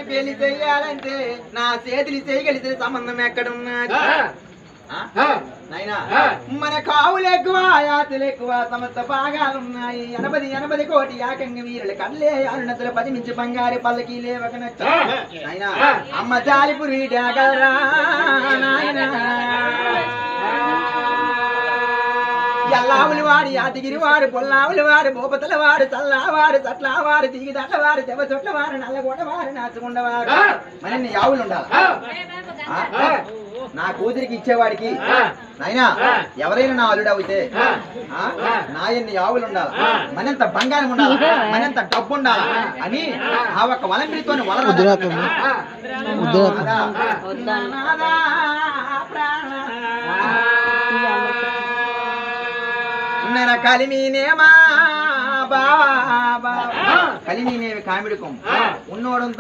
బిడ్డకి పెళ్లి చెయ్యాలంటే నా చేతులు చేయగలిగితే సంబంధం ఎక్కడున్నది నాయనా మన కావులు ఎక్కువ యాతులు ఎక్కువ సమస్త భాగాలున్నాయి 80 కోటి ఏకంగా వీరులు కళ్ళే అరుణతుల 10 నుంచి బంగారు పల్లకి లేవక నచ్చ నాయనా అమ్మ జాలిపురి డాగరా నాయనా ఎల్లావులు వాడు యాదగిరి వాడు పొల్లావులు వాడు భూపతుల వాడు చల్లావారు చట్లావారు దిగిదట్లవారు దెబ్బ చొట్లవారు నల్లగొండవారు నాచుకుండవారు మరి యావులు ఉండాలి నా కూతురికి ఇచ్చేవాడికి నాయనా ఎవరైనా నా అల్లుడు అవుతే నా ఎన్ని ఆవులు ఉండాలి మనంత బంగారం ఉండాలి మనంత డబ్బు ఉండాలి అని ఆ ఒక్క వలంబిడితో కలిమీనేమా బావా కలిమీనేవి కామిడికం ఉన్నోడంతా